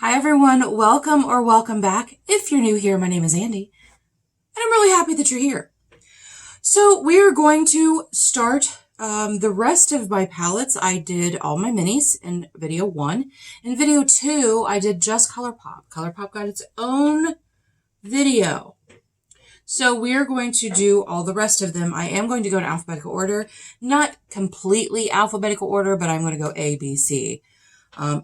Hi everyone, welcome or welcome back. If you're new here, my name is Andi, and I'm really happy that you're here. So we are going to start the rest of my palettes. I did all my minis in video 1. In video 2, I did just Colourpop. Colourpop got its own video. So we are going to do all the rest of them. I am going to go in alphabetical order. Not completely alphabetical order, but I'm going to go A, B, C.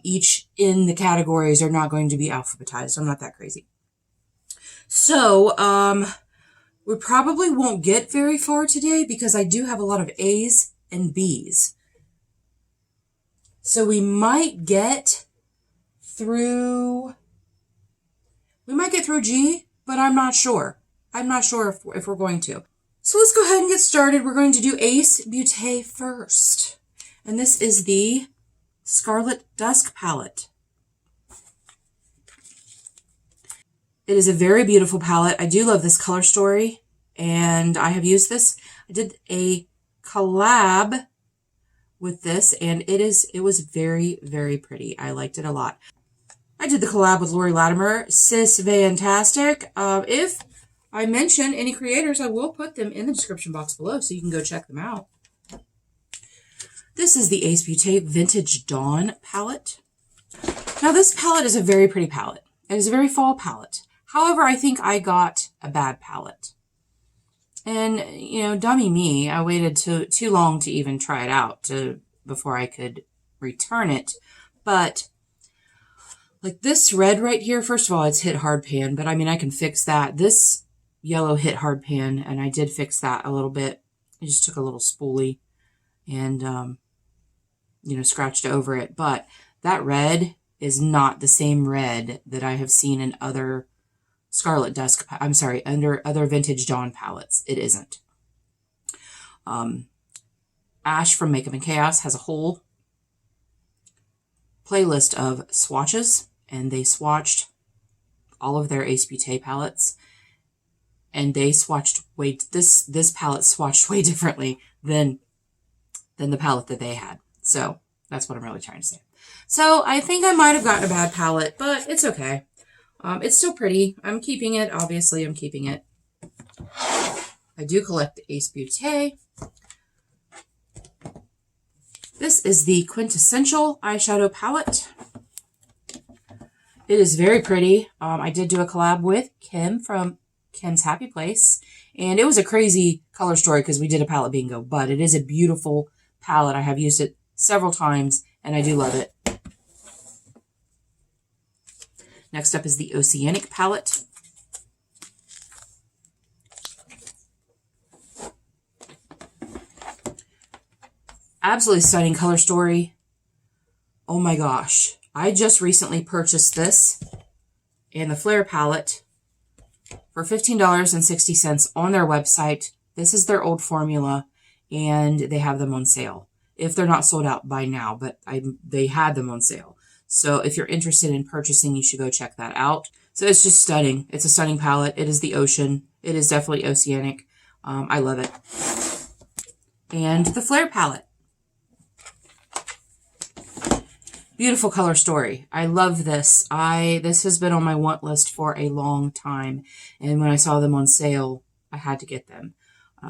Each in the categories are not going to be alphabetized. I'm not that crazy. So, we probably won't get very far today because I do have a lot of A's and B's. So we might get through G, but I'm not sure. I'm not sure if we're going to. So let's go ahead and get started. We're going to do Ace Beauté first. And this is the Scarlet Dusk palette. It is a very beautiful palette. I do love this color story, and I have used this. I did a collab with this, and it was very, very pretty. I liked it a lot. I did the collab with Lori Latimer, sisfantastic. If I mention any creators, I will put them in the description box below so you can go check them out. This is the Ace Beauté Vintage Dawn palette. Now this palette is a very pretty palette. It is a very fall palette. However, I think I got a bad palette. And, you know, dummy me, I waited too long to even try it out before I could return it. But, like this red right here, first of all, it's hit hard pan, but I mean, I can fix that. This yellow hit hard pan, and I did fix that a little bit. I just took a little spoolie and, you know, scratched over it. But that red is not the same red that I have seen in other Scarlet Dusk, under other Vintage Dawn palettes. It isn't. Ash from Makeup and Chaos has a whole playlist of swatches, and they swatched all of their Ace Beauté palettes, and they swatched this palette swatched way differently than the palette that they had. So that's what I'm really trying to say. So I think I might have gotten a bad palette, but it's okay. It's still pretty. I'm keeping it. Obviously, I'm keeping it. I do collect the Ace Beauté. This is the Quintessential Eyeshadow Palette. It is very pretty. I did do a collab with Kim from Kim's Happy Place. And it was a crazy color story because we did a palette bingo. But it is a beautiful palette. I have used it several times, and I do love it. Next up is the Oceanic palette. Absolutely stunning color story. Oh my gosh. I just recently purchased this and the Flare palette for $15.60 on their website. This is their old formula, and they have them on sale. If they're not sold out by now, but they had them on sale. So if you're interested in purchasing, you should go check that out. So it's just stunning. It's a stunning palette. It is the ocean. It is definitely oceanic. I love it. And the Flare palette. Beautiful color story. I love this. This has been on my want list for a long time. And when I saw them on sale, I had to get them.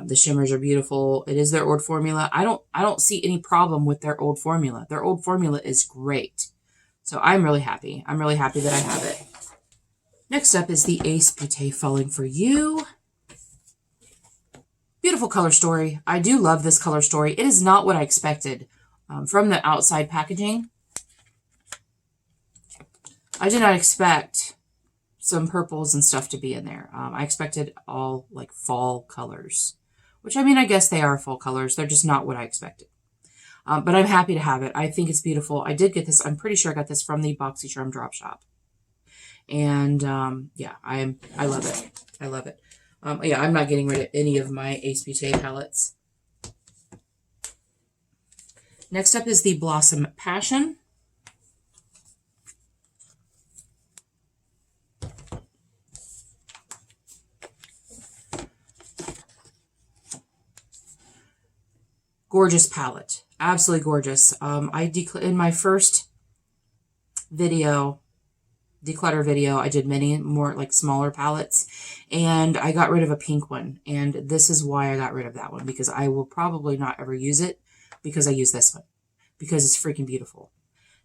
The shimmers are beautiful. It is their old formula. I don't see any problem with their old formula. Their old formula is great. So I'm really happy. I'm really happy that I have it. Next up is the Ace Beauté Falling For You. Beautiful color story. I do love this color story. It is not what I expected from the outside packaging. I did not expect some purples and stuff to be in there. I expected all like fall colors, which I mean, I guess they are fall colors. They're just not what I expected. But I'm happy to have it. I think it's beautiful. I did get this. I'm pretty sure I got this from the BoxyCharm drop shop. And yeah, I love it. I love it. Yeah, I'm not getting rid of any of my Ace Beauté palettes. Next up is the Blossom Passion. Gorgeous palette. Absolutely gorgeous. In my first video, declutter video, I did many more like smaller palettes, and I got rid of a pink one. And this is why I got rid of that one, because I will probably not ever use it, because I use this one, because it's freaking beautiful.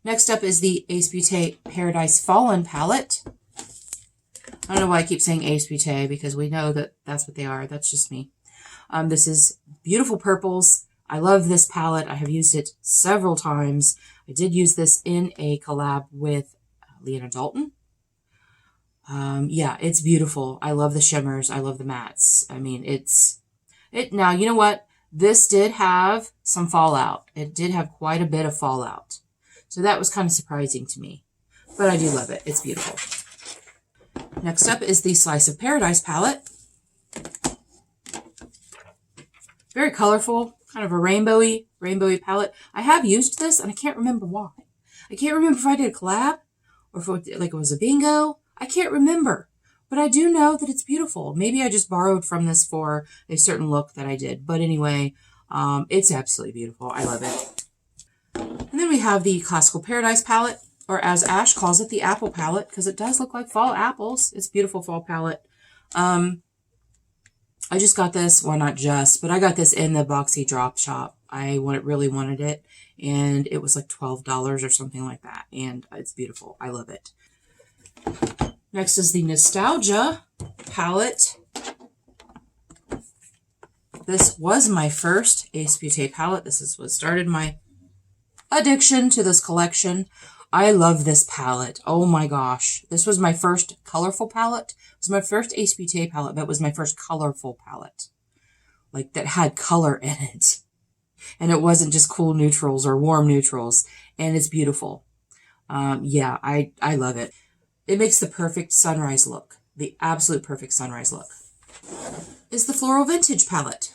Next up is the Ace Beauté Paradise Fallen palette. I don't know why I keep saying Ace Beauté, because we know that that's what they are. That's just me. This is beautiful purples. I love this palette. I have used it several times. I did use this in a collab with Leanna Dalton. Yeah, it's beautiful. I love the shimmers. I love the mattes. I mean, now, you know what? This did have some fallout. It did have quite a bit of fallout. So that was kind of surprising to me. But I do love it. It's beautiful. Next up is the Slice of Paradise palette. Very colorful, kind of a rainbowy palette. I have used this, and I can't remember why. I can't remember if I did a collab, or if it was a bingo. I can't remember. But I do know that it's beautiful. Maybe I just borrowed from this for a certain look that I did. But anyway, it's absolutely beautiful. I love it. And then we have the Classical Paradise palette, or as Ash calls it, the apple palette, because it does look like fall apples. It's a beautiful fall palette. I just got this, well, not just, but I got this in the Boxy Drop shop. I really wanted it, and it was like $12 or something like that, and it's beautiful. I love it. Next is the Nostalgia palette. This was my first Ace Beauté palette. This is what started my addiction to this collection. I love this palette. Oh my gosh. This was my first colorful palette. It was my first Ace Beauté palette, but it was my first colorful palette. Like, that had color in it. And it wasn't just cool neutrals or warm neutrals. And it's beautiful. Yeah, I love it. It makes the perfect sunrise look. The absolute perfect sunrise look. Is the Floral Vintage palette.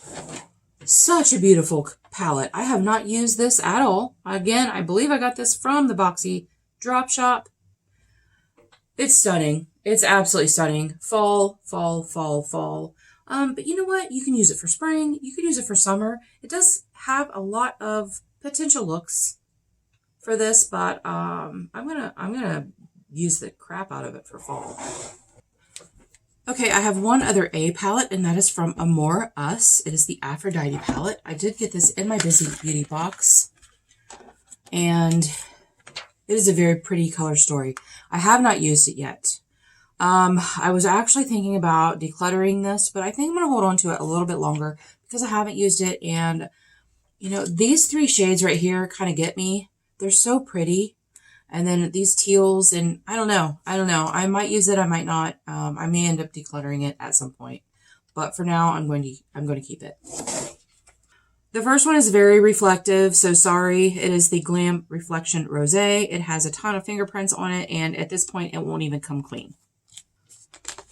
Such a beautiful palette. I have not used this at all. Again, I believe I got this from the Boxy Drop shop. It's stunning. It's absolutely stunning. Fall, fall, fall, fall. But you know what? You can use it for spring. You can use it for summer. It does have a lot of potential looks for this, but I'm gonna use the crap out of it for fall. Okay, I have one other A palette, and that is from Amore Us. It is the Aphrodite palette. I did get this in my Busy Beauty box, and it is a very pretty color story. I have not used it yet. I was actually thinking about decluttering this, but I think I'm going to hold on to it a little bit longer because I haven't used it. And, you know, these three shades right here kind of get me. They're so pretty. And then these teals, and I don't know. I might use it. I might not. I may end up decluttering it at some point. But for now, I'm going to keep it. The first one is very reflective, so sorry. It is the Glam Reflection Rosé. It has a ton of fingerprints on it, and at this point, it won't even come clean.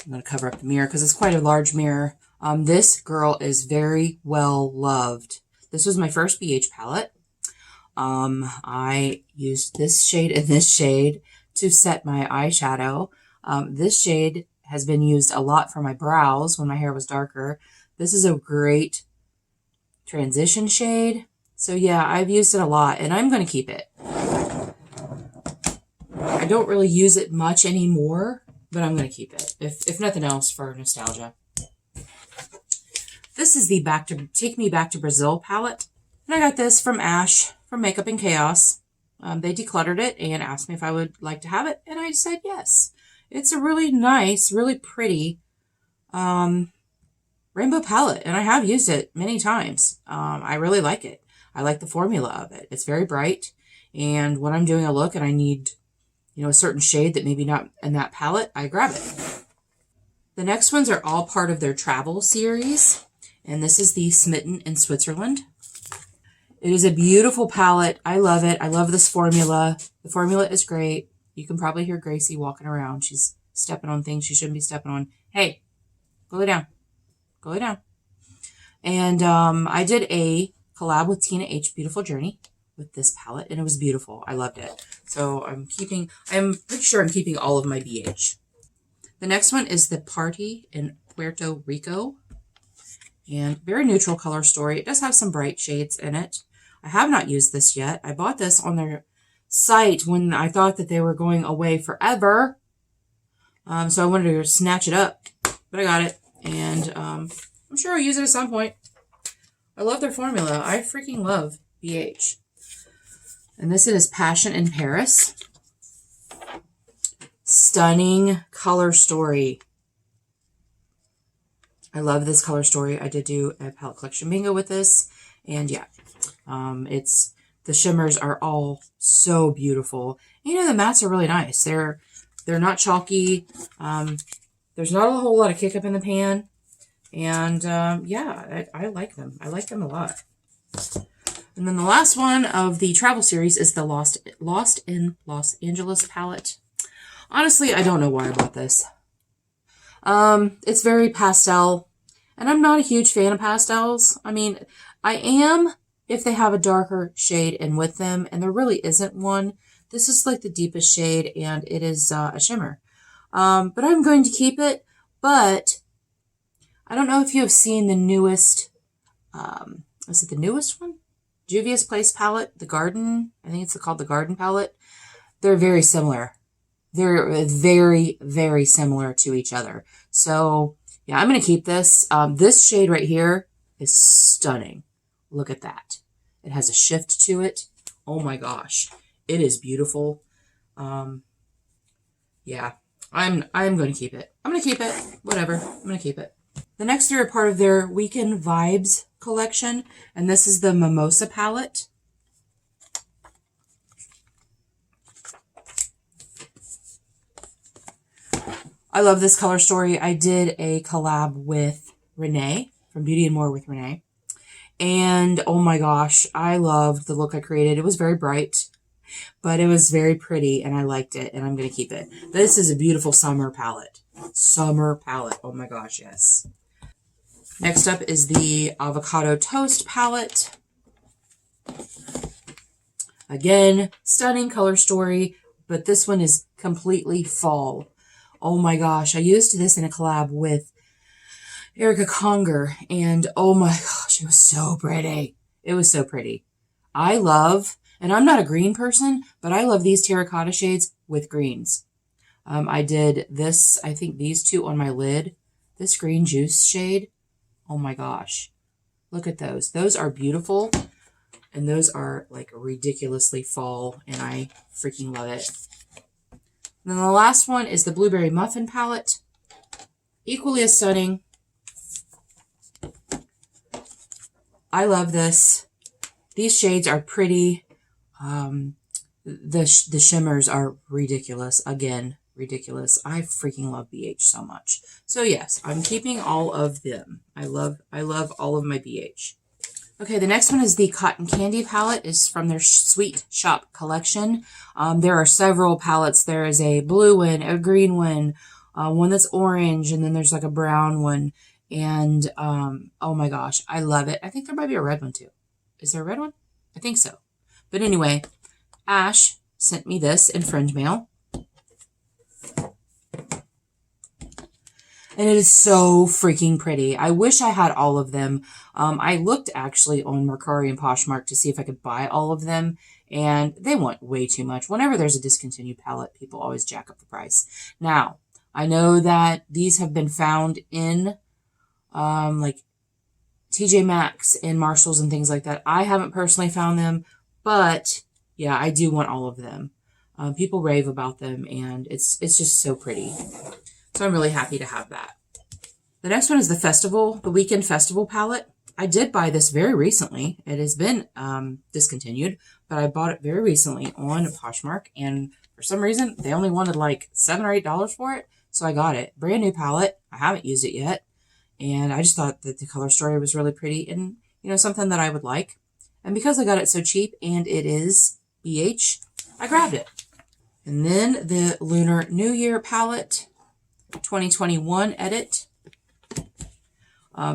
I'm going to cover up the mirror because it's quite a large mirror. This girl is very well loved. This was my first BH palette. I used this shade and this shade to set my eyeshadow. This shade has been used a lot for my brows when my hair was darker. This is a great transition shade. So yeah, I've used it a lot, and I'm going to keep it. I don't really use it much anymore, but I'm going to keep it, if nothing else, for nostalgia. This is the Take Me Back to Brazil palette, and I got this from Ash from Makeup and Chaos. They decluttered it and asked me if I would like to have it, and I said yes. It's a really nice, really pretty rainbow palette, and I have used it many times. I really like it. I like the formula of it. It's very bright, and when I'm doing a look and I need, you know, a certain shade that maybe not in that palette, I grab it. The next ones are all part of their travel series, and this is the Smitten in Switzerland. It is a beautiful palette. I love it. I love this formula. The formula is great. You can probably hear Gracie walking around. She's stepping on things she shouldn't be stepping on. Hey, go lay down. Go lay down. And I did a collab with Tina H. Beautiful Journey with this palette, and it was beautiful. I loved it. So I'm pretty sure I'm keeping all of my BH. The next one is the Party in Puerto Rico. And very neutral color story. It does have some bright shades in it. I have not used this yet. I bought this on their site when I thought that they were going away forever. So I wanted to snatch it up, but I got it. And I'm sure I'll use it at some point. I love their formula. I freaking love BH. And this is Passion in Paris. Stunning color story. I love this color story. I did do a palette collection bingo with this. And yeah, the shimmers are all so beautiful. You know, the mattes are really nice. They're not chalky. There's not a whole lot of kick up in the pan. And yeah, I like them. I like them a lot. And then the last one of the travel series is the Lost in Los Angeles palette. Honestly, I don't know why I bought this. It's very pastel, and I'm not a huge fan of pastels. I mean, I am if they have a darker shade in with them, and there really isn't one. This is like the deepest shade, and it is a shimmer. But I'm going to keep it, but I don't know if you have seen the newest, is it the newest one? Juvia's Place palette, the Garden. I think it's called the Garden palette. They're very similar. They're very, very similar to each other. So yeah, I'm going to keep this. This shade right here is stunning. Look at that. It has a shift to it. Oh my gosh. It is beautiful. Yeah, I'm going to keep it. I'm going to keep it. Whatever. I'm going to keep it. The next three are part of their Weekend Vibes collection, and this is the Mimosa palette. I love this color story. I did a collab with Renee from Beauty and More with Renee, and oh my gosh, I loved the look I created. It was very bright, but it was very pretty, and I liked it, and I'm going to keep it. This is a beautiful summer palette. Summer palette. Oh my gosh, yes. Next up is the Avocado Toast palette. Again, stunning color story, but this one is completely fall. Oh my gosh, I used this in a collab with Erica Conger, and oh my gosh, it was so pretty. It was so pretty. I love, and I'm not a green person, but I love these terracotta shades with greens. I did this, I think these two on my lid. This green juice shade. Oh my gosh. Look at those. Those are beautiful. And those are like ridiculously fall. And I freaking love it. And then the last one is the Blueberry Muffin palette. Equally as stunning. I love this. These shades are pretty. The shimmers are ridiculous. Again, ridiculous. I freaking love BH so much. So yes, I'm keeping all of them. I love all of my BH. Okay, the next one is the Cotton Candy palette. It's from their Sweet Shop collection. There are several palettes. There is a blue one, a green one, one that's orange, and then there's like a brown one. And oh my gosh, I love it. I think there might be a red one too. Is there a red one? I think so. But anyway, Ash sent me this in Fringe Mail. And it is so freaking pretty. I wish I had all of them. I looked actually on Mercari and Poshmark to see if I could buy all of them. And they want way too much. Whenever there's a discontinued palette, people always jack up the price. Now, I know that these have been found in like TJ Maxx and Marshalls and things like that. I haven't personally found them. But yeah, I do want all of them. People rave about them. And it's just so pretty. So I'm really happy to have that. The next one is the Weekend Festival palette. I did buy this very recently. It has been discontinued, but I bought it very recently on Poshmark, and for some reason, they only wanted like $7 or $8 for it, so I got it. Brand new palette. I haven't used it yet, and I just thought that the color story was really pretty and, you know, something that I would like. And because I got it so cheap, and it is BH, I grabbed it. And then the Lunar New Year palette. 2021 edit.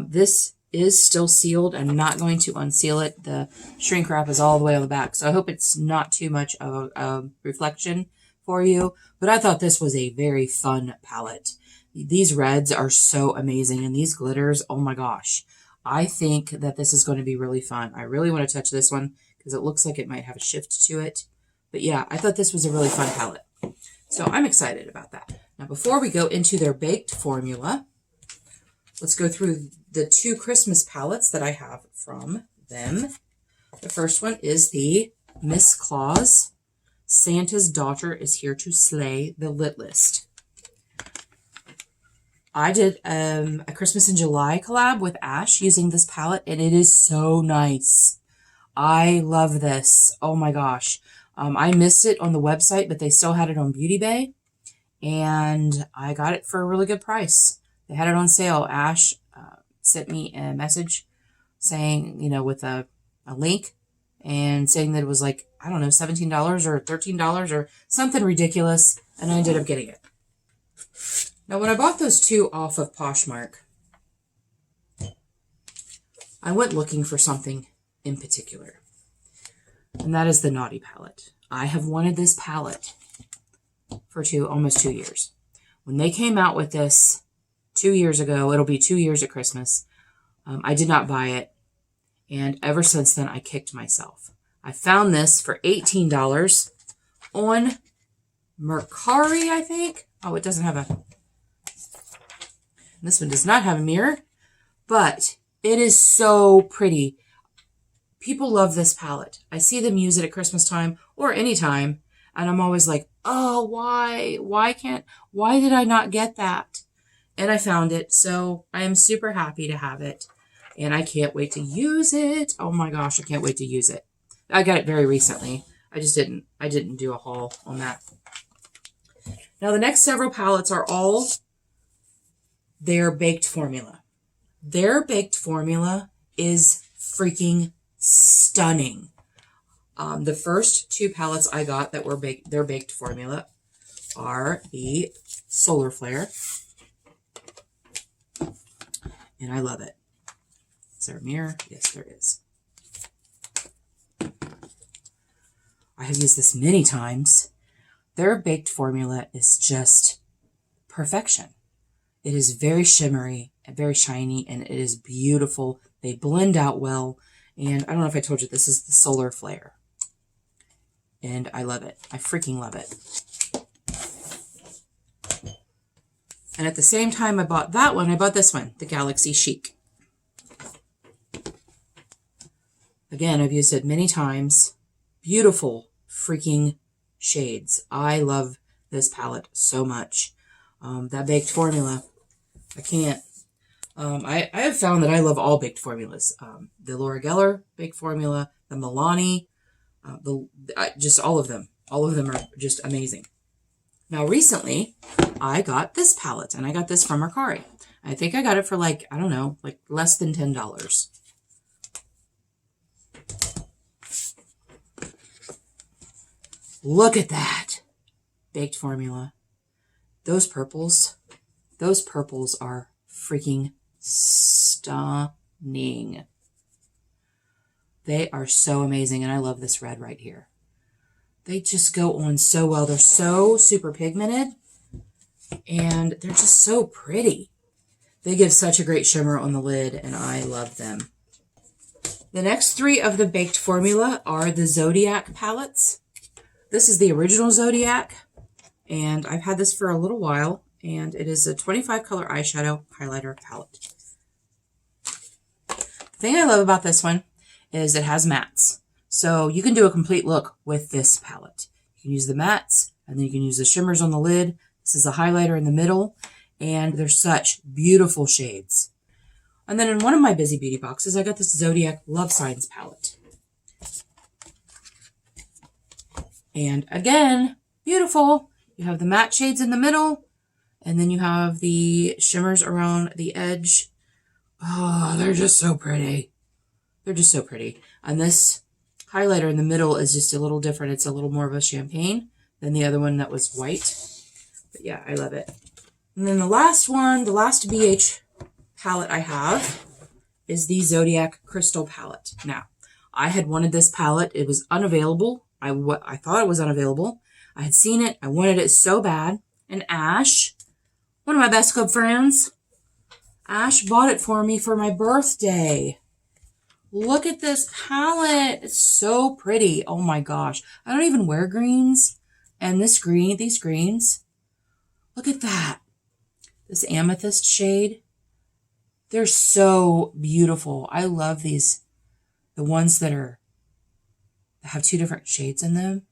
This is still sealed. I'm not going to unseal it. The shrink wrap is all the way on the back, so I hope it's not too much of a reflection for you. But I thought this was a very fun palette. These reds are so amazing, and these glitters, oh my gosh. I think that this is going to be really fun. I really want to touch this one because it looks like it might have a shift to it. But yeah, I thought this was a really fun palette. So I'm excited about that. Now, before we go into their baked formula, let's go through the 2 Christmas palettes that I have from them. The first one is the Miss Claus, Santa's Daughter is Here to Slay, the Lit List. I did a Christmas in July collab with Ash using this palette, and it is so nice. I love this. Oh my gosh. I missed it on the website, but they still had it on Beauty Bay, and I got it for a really good price. They had it on sale. Ash sent me a message saying, you know, with a link and saying that it was like, I don't know, $17 or $13 or something ridiculous, and I ended up getting it. Now, when I bought those 2 off of Poshmark, I went looking for something in particular, and that is the Naughty palette. I have wanted this palette for almost 2 years. When they came out with this 2 years ago, it'll be 2 years at Christmas, I did not buy it, and ever since then, I kicked myself. I found this for $18 on Mercari, I think. Oh, it doesn't have a... This one does not have a mirror, but it is so pretty. People love this palette. I see them use it at Christmas time or any time, and I'm always like, oh, why? Why did I not get that? And I found it, so I am super happy to have it, and I can't wait to use it. Oh my gosh, I can't wait to use it. I got it very recently. I didn't do a haul on that. Now, the next several palettes are all their baked formula. Their baked formula is freaking stunning. The first 2 palettes I got that were their baked formula are the Solar Flare. And I love it. Is there a mirror? Yes, there is. I have used this many times. Their baked formula is just perfection. It is very shimmery and very shiny, and it is beautiful. They blend out well. And I don't know if I told you, this is the Solar Flare. And I love it. I freaking love it. And at the same time I bought that one, I bought this one, the Galaxy Chic. Again, I've used it many times. Beautiful freaking shades. I love this palette so much. That baked formula, I can't. I have found that I love all baked formulas. The Laura Geller baked formula, the Milani, just all of them. All of them are just amazing. Now, recently, I got this palette, and I got this from Mercari. I think I got it for like, I don't know, like less than $10. Look at that baked formula. Those purples are freaking stunning. They are so amazing, and I love this red right here. They just go on so well. They're so super pigmented, and they're just so pretty. They give such a great shimmer on the lid, and I love them. The next 3 of the baked formula are the Zodiac palettes. This is the original Zodiac, and I've had this for a little while, and it is a 25 color eyeshadow highlighter palette. The thing I love about this one is it has mattes. So you can do a complete look with this palette. You can use the mattes, and then you can use the shimmers on the lid. This is a highlighter in the middle, and they're such beautiful shades. And then in one of my Busy Beauty boxes, I got this Zodiac Love Signs palette. And again, beautiful. You have the matte shades in the middle, and then you have the shimmers around the edge. Oh, they're just so pretty. They're just so pretty. And this highlighter in the middle is just a little different. It's a little more of a champagne than the other one that was white. But yeah, I love it. And then the last one, the last BH palette I have is the Zodiac Crystal palette. Now, I had wanted this palette. It was unavailable. I thought it was unavailable. I had seen it. I wanted it so bad. And Ash, one of my best club friends, Ash bought it for me for my birthday. Look at this palette. It's so pretty. Oh my gosh. I don't even wear greens. And these greens, Look at that. This amethyst shade. They're so beautiful. I love these. The ones that have 2 different shades in them.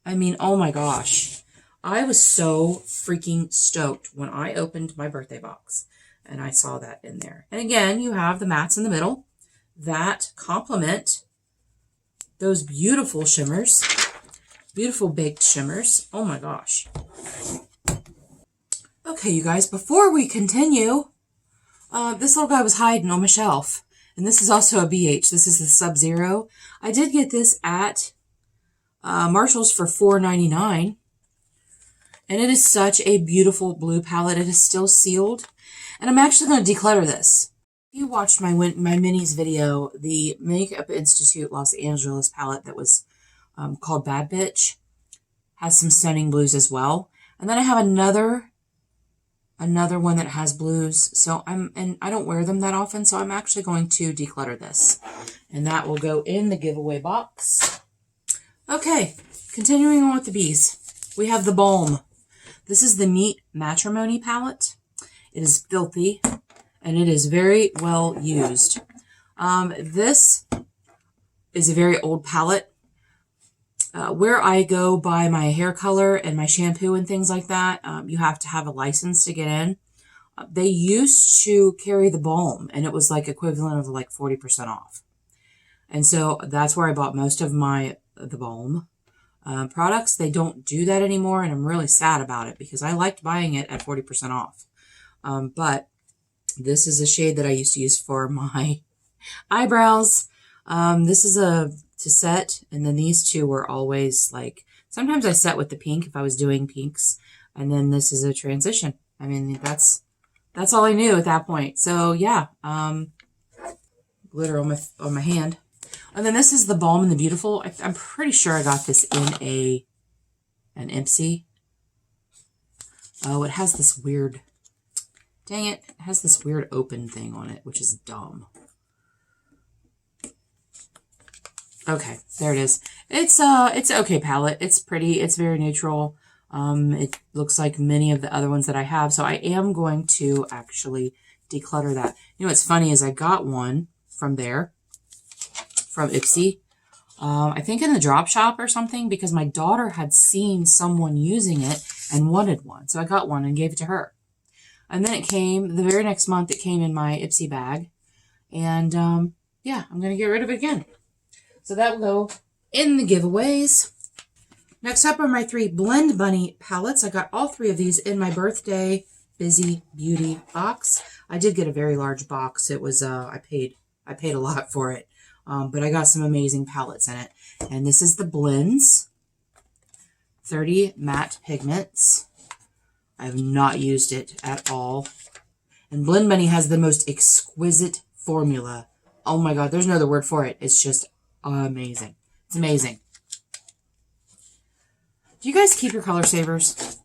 I mean, oh my gosh. I was so freaking stoked when I opened my birthday box and I saw that in there. And again, you have the mattes in the middle that complement those beautiful shimmers. Beautiful baked shimmers. Oh my gosh. Okay, you guys, before we continue, this little guy was hiding on my shelf. And this is also a BH. This is the Sub-Zero. I did get this at Marshall's for $4.99. And it is such a beautiful blue palette. It is still sealed. And I'm actually going to declutter this. If you watched my minis video, the Makeup Institute Los Angeles palette that was called Bad Bitch has some stunning blues as well. And then I have another one that has blues. So and I don't wear them that often, so I'm actually going to declutter this. And that will go in the giveaway box. Okay, continuing on with the bees. We have the Balm. This is the Meet Matrimony palette. It is filthy, and it is very well used. This is a very old palette. Where I go buy my hair color and my shampoo and things like that, you have to have a license to get in. They used to carry the Balm, and it was like equivalent of like 40% off. And so that's where I bought most of the Balm products. They don't do that anymore, and I'm really sad about it because I liked buying it at 40% off. But this is a shade that I used to use for my eyebrows. This is to set, and then these two were always like, sometimes I set with the pink if I was doing pinks, and then this is a transition. I mean, that's all I knew at that point. So yeah, glitter on my hand. And then this is the Balm in the Beautiful. I'm pretty sure I got this in an Ipsy. Oh, it has this weird, dang it, it has this weird open thing on it, which is dumb. Okay, there it is. It's an okay palette. It's pretty. It's very neutral. It looks like many of the other ones that I have. So I am going to actually declutter that. You know what's funny is I got one from there, from Ipsy. I think in the drop shop or something, because my daughter had seen someone using it and wanted one. So I got one and gave it to her. And then it came, the very next month, it came in my Ipsy bag. And yeah, I'm going to get rid of it again. So that will go in the giveaways. Next up are my 3 Blend Bunny palettes. I got all 3 of these in my birthday Busy Beauty box. I did get a very large box. It was, I paid a lot for it. But I got some amazing palettes in it. And this is the Blends. 30 matte pigments. I have not used it at all. And Blend Bunny has the most exquisite formula. Oh my God, there's no other word for it. It's just amazing. It's amazing. Do you guys keep your color savers?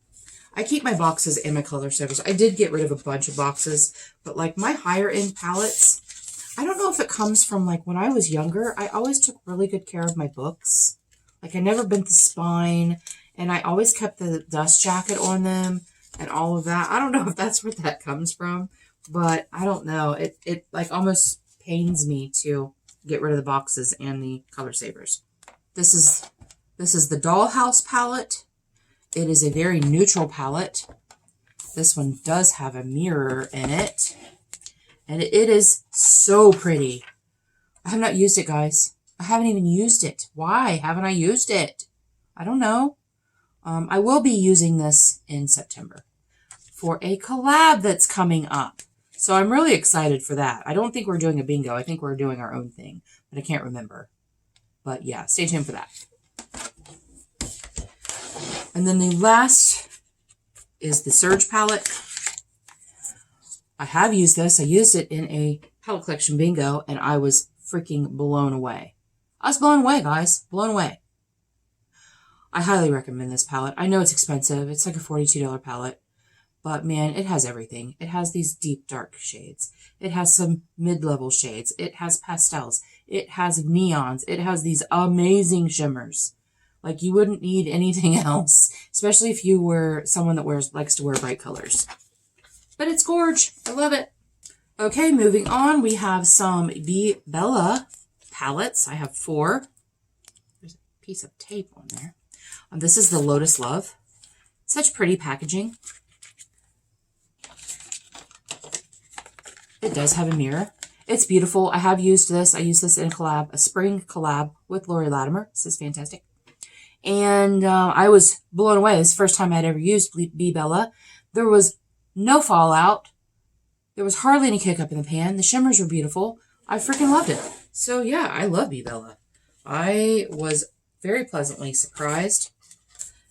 I keep my boxes and my color savers. I did get rid of a bunch of boxes, but like my higher end palettes, I don't know if it comes from like when I was younger, I always took really good care of my books. Like I never bent the spine, and I always kept the dust jacket on them and all of that. I don't know if that's where that comes from, but I don't know. It like almost pains me to get rid of the boxes and the color savers. This is the Dollhouse palette. It is a very neutral palette. This one does have a mirror in it. And it is so pretty. I have not used it, guys. I haven't even used it. Why haven't I used it? I don't know. I will be using this in September for a collab that's coming up. So I'm really excited for that. I don't think we're doing a bingo. I think we're doing our own thing, but I can't remember. But yeah, stay tuned for that. And then the last is the Surge palette. I have used this. I used it in a palette collection bingo, and I was freaking blown away. I was blown away, guys. Blown away. I highly recommend this palette. I know it's expensive. It's like a $42 palette. But man, it has everything. It has these deep, dark shades. It has some mid-level shades. It has pastels. It has neons. It has these amazing shimmers. Like, you wouldn't need anything else, especially if you were someone that likes to wear bright colors. But it's gorge. I love it. Okay, moving on, we have some Be Bella palettes. I have 4. There's a piece of tape on there. This is the Lotus Love. Such pretty packaging. It does have a mirror. It's beautiful. I have used this. I used this in a spring collab with Lori Latimer. This is fantastic. And I was blown away. This is the first time I'd ever used Be Bella. There was no fallout. There was hardly any kick up in the pan. The shimmers were beautiful. I freaking loved it. So yeah, I love Be Bella. I was very pleasantly surprised.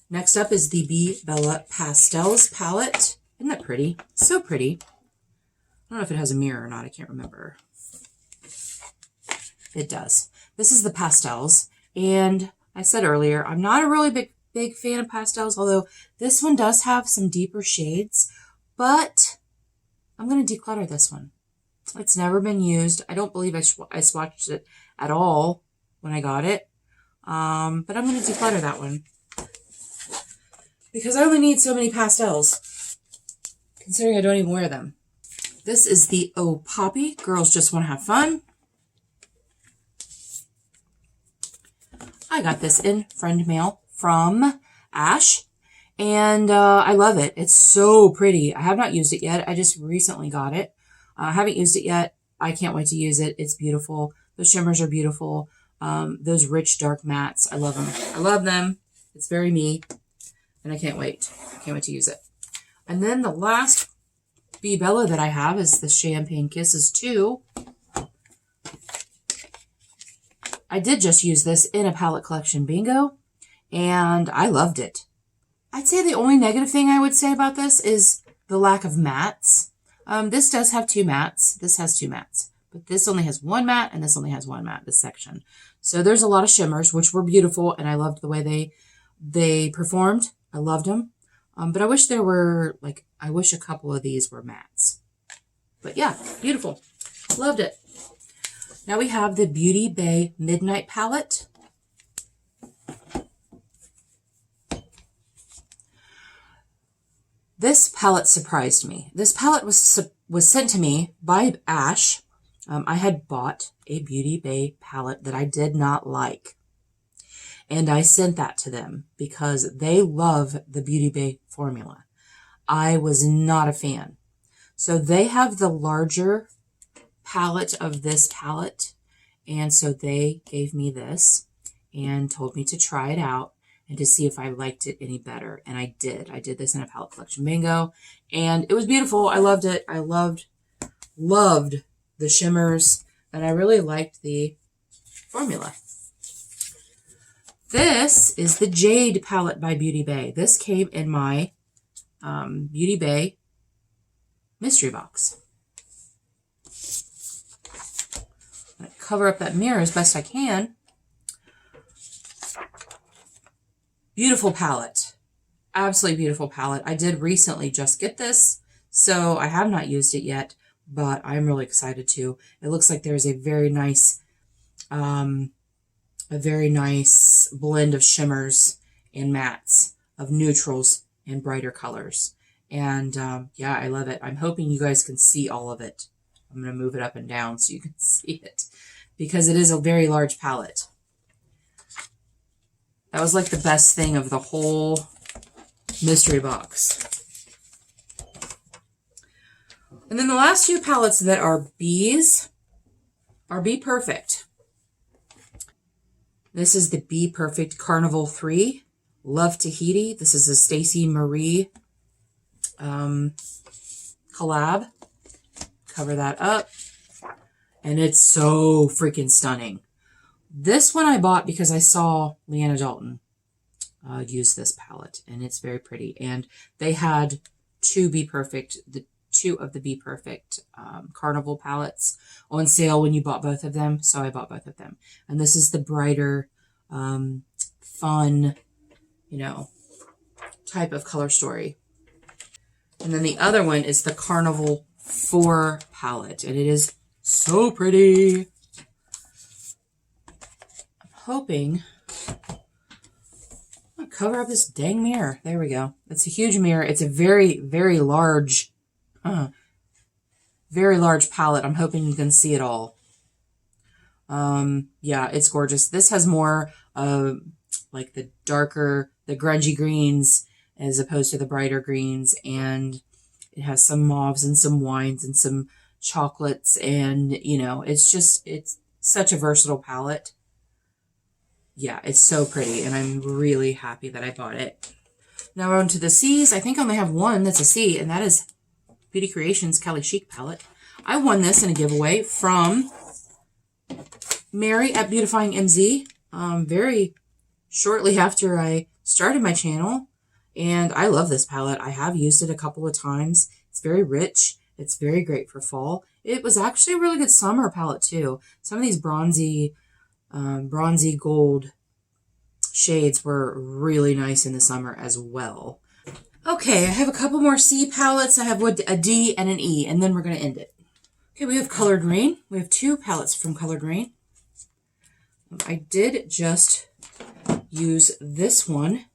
Next up is the Be Bella Pastels palette. Isn't that pretty? So pretty. I don't know if it has a mirror or not. I can't remember. It does. This is the pastels. And I said earlier, I'm not a really big fan of pastels, although this one does have some deeper shades. But I'm going to declutter this one. It's never been used. I don't believe I swatched it at all when I got it. But I'm going to declutter that one. Because I only need so many pastels, considering I don't even wear them. This is the Oh Poppy. Girls Just Want to Have Fun. I got this in friend mail from Ash. And I love it. It's so pretty. I have not used it yet. I just recently got it. I haven't used it yet. I can't wait to use it. It's beautiful. Those shimmers are beautiful. Those rich dark mattes. I love them. I love them. It's very me. And I can't wait. I can't wait to use it. And then the last Be Bella that I have is the Champagne Kisses 2. I did just use this in a palette collection bingo, and I loved it. I'd say the only negative thing I would say about this is the lack of mattes. This does have 2 mattes. This has 2 mattes. But this only has 1 matte, and this only has 1 matte, this section. So there's a lot of shimmers, which were beautiful, and I loved the way they performed. I loved them. But I wish there were, I wish a couple of these were mattes. But yeah, beautiful. Loved it. Now we have the Beauty Bay Midnight Palette. This palette surprised me. This palette was sent to me by Ash. I had bought a Beauty Bay palette that I did not like. And I sent that to them because they love the Beauty Bay formula. I was not a fan. So they have the larger palette of this palette. And so they gave me this and told me to try it out and to see if I liked it any better. And I did. I did this in a palette collection bingo. And it was beautiful. I loved it. I loved the shimmers. And I really liked the formula. This is the Jade palette by Beauty Bay. This came in my Beauty Bay mystery box. I'm going to cover up that mirror as best I can. Beautiful palette. Absolutely beautiful palette. I did recently just get this, so I have not used it yet, but I'm really excited to. It looks like there's a very nice blend of shimmers and mattes, of neutrals and brighter colors. And yeah, I love it. I'm hoping you guys can see all of it. I'm going to move it up and down so you can see it, because it is a very large palette. That was like the best thing of the whole mystery box. And then the last 2 palettes that are bees are Be Perfect. This is the Be Perfect Carnival 3, Love Tahiti. This is a Stacey Marie collab. Cover that up. And it's so freaking stunning. This one I bought because I saw Leanna Dalton use this palette, and it's very pretty. And they had 2 Be Perfect, the 2 of the Be Perfect Carnival palettes on sale when you bought both of them, so I bought both of them. And this is the brighter, fun, type of color story. And then the other one is the Carnival 4 palette, and it is so pretty. I'm hoping cover up this dang mirror. There we go. It's a huge mirror. It's a very, very large palette. I'm hoping you can see it all. Yeah, it's gorgeous. This has more like the darker, the grungy greens as opposed to the brighter greens, and it has some mauves and some wines and some chocolates, and you know, it's such a versatile palette. Yeah, it's so pretty, and I'm really happy that I bought it. Now we're on to the C's. I think I only have one that's a C, and that is Beauty Creations Cali Chic palette. I won this in a giveaway from Mary at Beautifying MZ very shortly after I started my channel, and I love this palette. I have used it a couple of times. It's very rich. It's very great for fall. It was actually a really good summer palette too. Some of these bronzy gold shades were really nice in the summer as well. Okay, I have a couple more C palettes. I have a D and an E, and then we're going to end it. Okay, we have Colored Rain. We have 2 palettes from Colored Rain. I did just use this one.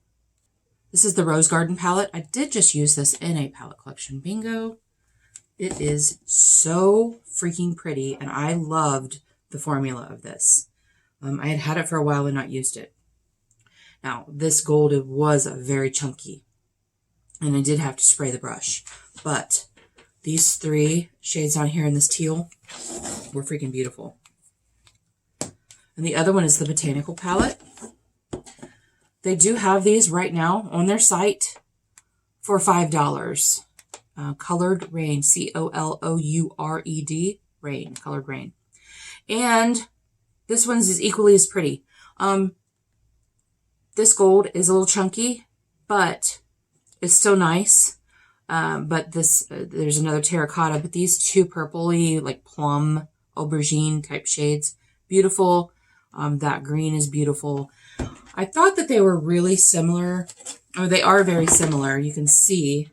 This is the Rose Garden palette. I did just use this in a palette collection bingo. It is so freaking pretty, and I loved the formula of this. I had had it for a while and not used it. Now, this gold was very chunky, and I did have to spray the brush. But these 3 shades on here in this teal were freaking beautiful. And the other one is the Botanical palette. They do have these right now on their site for $5. Colored Rain, C-O-L-O-U-R-E-D, Rain, Colored Rain. And this one's is equally as pretty. This gold is a little chunky, but it's still nice. But this, there's another terracotta, but these 2 purpley, like plum, aubergine type shades, beautiful. That green is beautiful. I thought that they were really similar, or they are very similar. You can see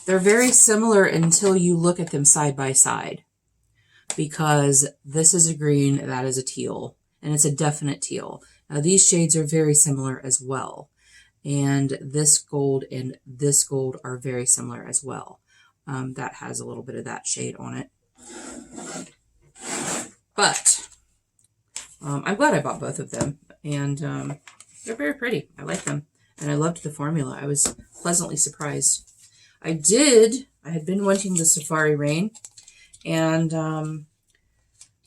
they're very similar until you look at them side by side, because this is a green, that is a teal, and it's a definite teal. Now these shades are very similar as well, and this gold and this gold are very similar as well. That has a little bit of that shade on it. But I'm glad I bought both of them, and they're very pretty. I like them, and I loved the formula. I was pleasantly surprised. I had been wanting the Safari Rain, and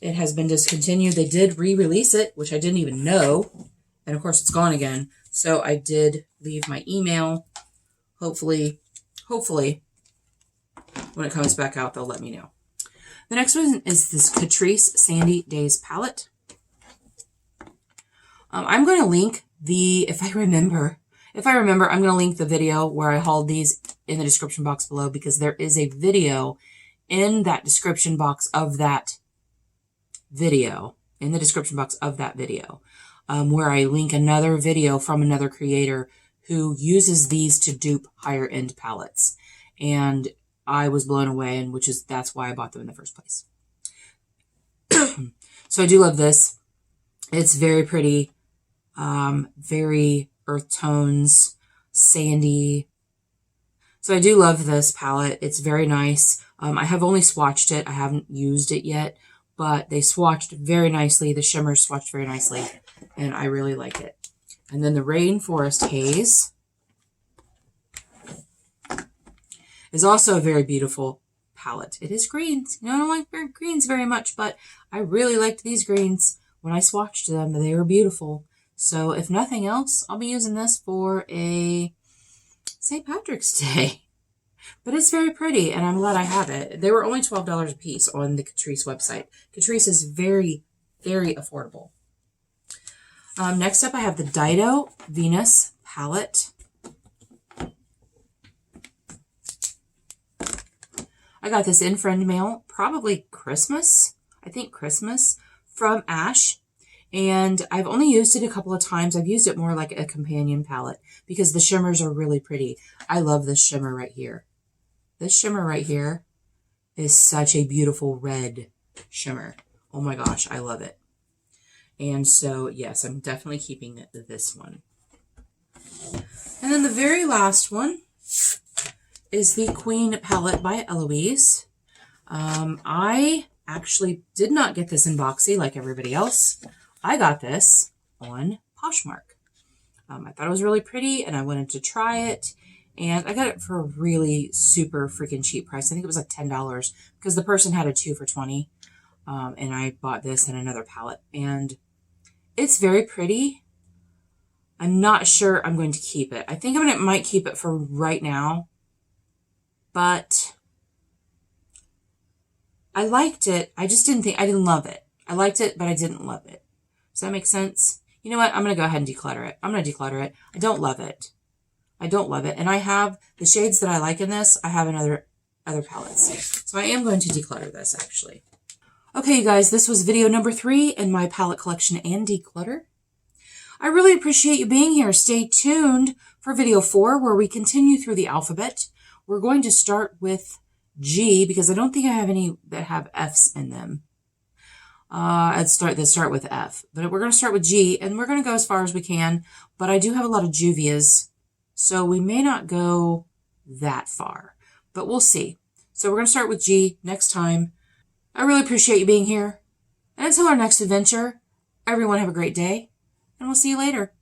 it has been discontinued. They did re-release it, which I didn't even know, and of course it's gone again. So I did leave my email. Hopefully, when it comes back out, they'll let me know. The next one is this Catrice Sandy Days palette. I'm going to link if I remember, I'm going to link the video where I hauled these in the description box below, because there is a video in that description box of that video, where I link another video from another creator who uses these to dupe higher end palettes. And I was blown away, and that's why I bought them in the first place. So I do love this. It's very pretty, very earth tones, sandy. So I do love this palette. It's very nice. I have only swatched it. I haven't used it yet, but they swatched very nicely. The shimmers swatched very nicely, and I really like it. And then the Rainforest Haze is also a very beautiful palette. It is greens. You know, I don't like greens very much, but I really liked these greens. When I swatched them, they were beautiful. So if nothing else, I'll be using this for a St. Patrick's Day. But it's very pretty, and I'm glad I have it. They were only $12 a piece on the Catrice website. Catrice is very, very affordable. Next up, I have the Dido Venus palette. I got this in friend mail, probably Christmas. I think Christmas, from Ash. And I've only used it a couple of times. I've used it more like a companion palette because the shimmers are really pretty. I love this shimmer right here. This shimmer right here is such a beautiful red shimmer. Oh my gosh, I love it. And so, yes, I'm definitely keeping this one. And then the very last one is the Queen palette by Eloise. I actually did not get this in Boxy like everybody else. I got this on Poshmark. I thought it was really pretty and I wanted to try it. And I got it for a really super freaking cheap price. I think it was like $10 because the person had a 2 for $20. And I bought this and another palette. And it's very pretty. I'm not sure I'm going to keep it. I think I might keep it for right now. But I liked it. I just didn't love it. I liked it, but I didn't love it. Does that make sense? You know what? I'm going to go ahead and declutter it. I'm going to declutter it. I don't love it. I don't love it. And I have the shades that I like in this. I have in other palettes. So I am going to declutter this actually. Okay, you guys, this was video number 3 in my palette collection and declutter. I really appreciate you being here. Stay tuned for video 4 where we continue through the alphabet. We're going to start with G because I don't think I have any that have F's in them. Let's start with F, but we're going to start with G and we're going to go as far as we can, but I do have a lot of Juvias, so we may not go that far, but we'll see. So we're going to start with G next time. I really appreciate you being here. And until our next adventure, everyone have a great day, and we'll see you later.